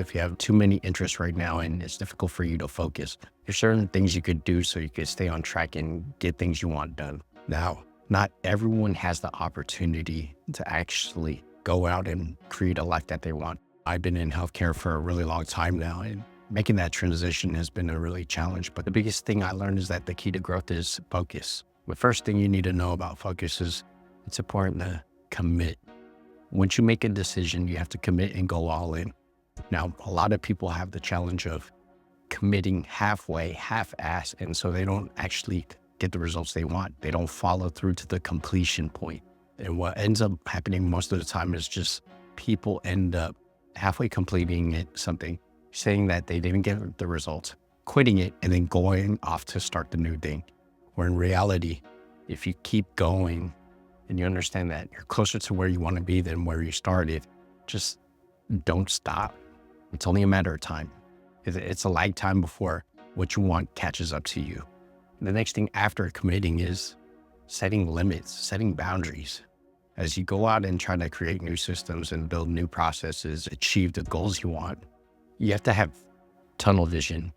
If you have too many interests right now and it's difficult for you to focus, there's certain things you could do so you could stay on track and get things you want done. Now, not everyone has the opportunity to actually go out and create a life that they want. I've been in healthcare for a really long time now, and making that transition has been a really challenge. But the biggest thing I learned is that the key to growth is focus. The first thing you need to know about focus is it's important to commit. Once you make a decision, you have to commit and go all in. Now, a lot of people have the challenge of committing halfway, half-ass, and so they don't actually get the results they want. They don't follow through to the completion point. And what ends up happening most of the time is just people end up halfway completing something, saying that they didn't get the results, quitting it, and then going off to start the new thing. Where in reality, if you keep going and you understand that you're closer to where you want to be than where you started, just don't stop. It's only a matter of time. It's a lag time before what you want catches up to you. The next thing after committing is setting limits, setting boundaries. As you go out and try to create new systems and build new processes, achieve the goals you want, you have to have tunnel vision,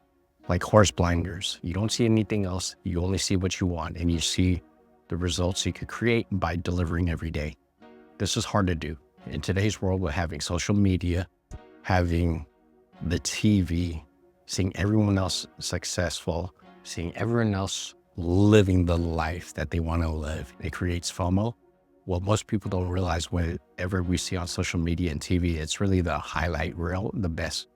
like horse blinders. You don't see anything else. You only see what you want, and you see the results you could create by delivering every day. This is hard to do. In today's world, with having social media, having the TV, seeing everyone else successful, seeing everyone else living the life that they want to live, it creates FOMO. What most people don't realize, whenever we see on social media and TV, it's really the highlight reel, the best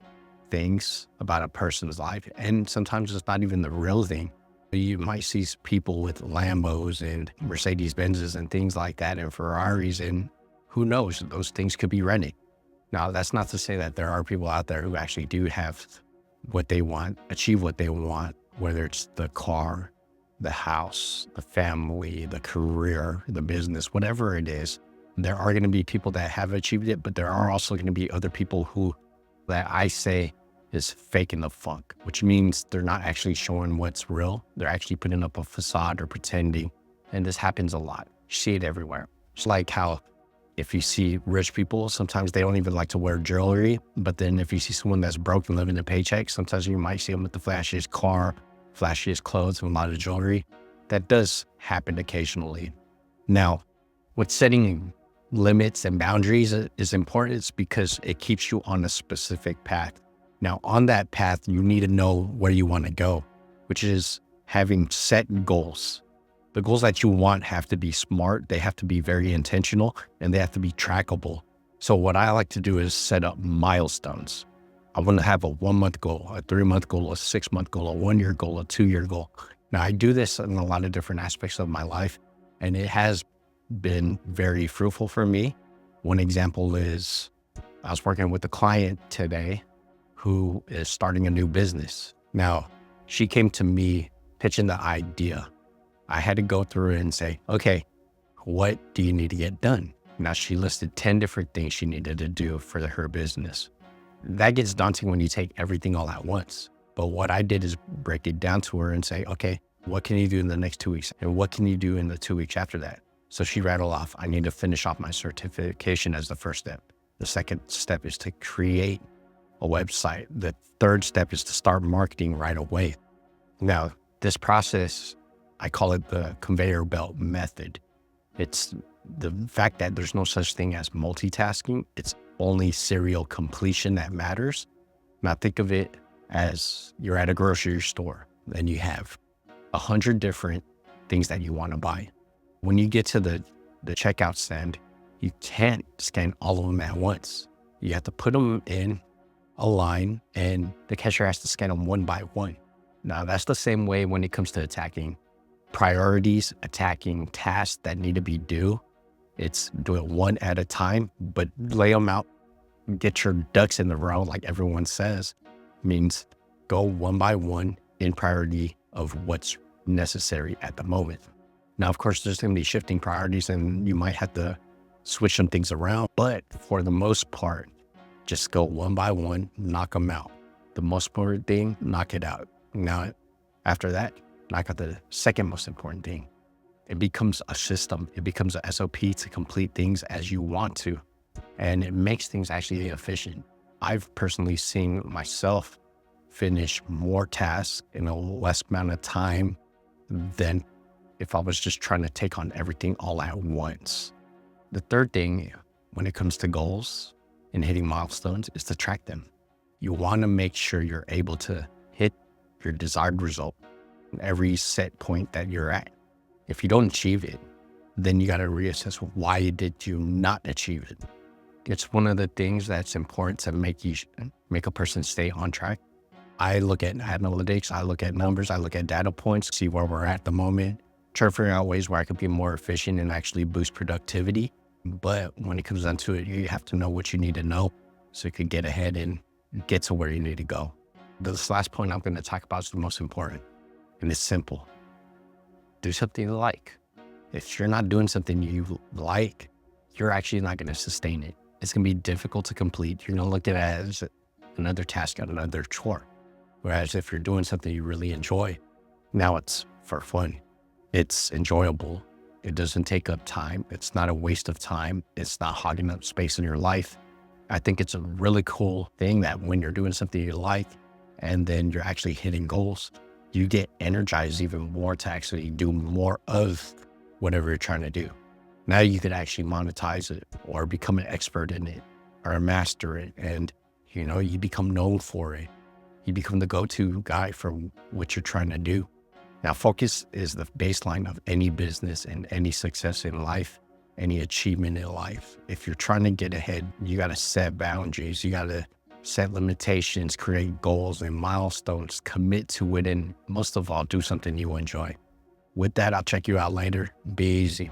things about a person's life. And sometimes it's not even the real thing. You might see people with Lambos and Mercedes Benzes and things like that and Ferraris, and who knows, those things could be rented. Now, that's not to say that there are people out there who actually do have what they want, achieve what they want, whether it's the car, the house, the family, the career, the business, whatever it is. There are going to be people that have achieved it, but there are also going to be other people who, that I say, is faking the funk, which means they're not actually showing what's real. They're actually putting up a facade or pretending. And this happens a lot. You see it everywhere. It's like how if you see rich people, sometimes they don't even like to wear jewelry. But then if you see someone that's broke and living a paycheck, sometimes you might see them with the flashiest car, flashiest clothes, and a lot of jewelry. That does happen occasionally. Now, with setting limits and boundaries is important. It's because it keeps you on a specific path. Now, on that path, you need to know where you want to go, which is having set goals. The goals that you want have to be smart. They have to be very intentional, and they have to be trackable. So what I like to do is set up milestones. I want to have a 1 month goal, a 3 month goal, a 6 month goal, a 1 year goal, a 2 year goal. Now, I do this in a lot of different aspects of my life, and it has been very fruitful for me. One example is I was working with a client today who is starting a new business. Now, she came to me pitching the idea. I had to go through it and say, okay, what do you need to get done? Now, she listed 10 different things she needed to do for her business. That gets daunting when you take everything all at once. But what I did is break it down to her and say, okay, what can you do in the next 2 weeks? And what can you do in the 2 weeks after that? So she rattled off, I need to finish off my certification as the first step. The second step is to create a website. The third step is to start marketing right away. Now, this process, I call it the conveyor belt method. It's the fact that there's no such thing as multitasking. It's only serial completion that matters. Now think of it as you're at a grocery store and you have 100 different things that you want to buy. When you get to the checkout stand, you can't scan all of them at once. You have to put them in a line and the cashier has to scan them one by one. Now that's the same way when it comes to attacking priorities, attacking tasks that need to be due. It's do it one at a time, but lay them out, get your ducks in the row, like everyone says, means go one by one in priority of what's necessary at the moment. Now, of course, there's going to be shifting priorities and you might have to switch some things around, but for the most part, just go one by one, knock them out. The most important thing, knock it out. Now, after that, knock out the second most important thing. It becomes a system. It becomes a SOP to complete things as you want to. And it makes things actually efficient. I've personally seen myself finish more tasks in a less amount of time than if I was just trying to take on everything all at once. The third thing when it comes to goals and hitting milestones is to track them. You want to make sure you're able to hit your desired result in every set point that you're at. If you don't achieve it, then you got to reassess why did you not achieve it. It's one of the things that's important to make a person stay on track. I look at analytics, I look at numbers, I look at data points, see where we're at the moment, try to figure out ways where I could be more efficient and actually boost productivity. But when it comes down to it, you have to know what you need to know so you can get ahead and get to where you need to go. This last point I'm going to talk about is the most important, and it's simple. Do something you like. If you're not doing something you like, you're actually not going to sustain it. It's going to be difficult to complete. You're going to look at it as another task and another chore. Whereas if you're doing something you really enjoy, now it's for fun. It's enjoyable. It doesn't take up time. It's not a waste of time. It's not hogging up space in your life. I think it's a really cool thing that when you're doing something you like and then you're actually hitting goals, you get energized even more to actually do more of whatever you're trying to do. Now you could actually monetize it or become an expert in it or master it. And, you become known for it. You become the go-to guy for what you're trying to do. Now, focus is the baseline of any business and any success in life, any achievement in life. If you're trying to get ahead, you got to set boundaries. You got to set limitations, create goals and milestones, commit to it, and most of all, do something you enjoy. With that, I'll check you out later. Be easy.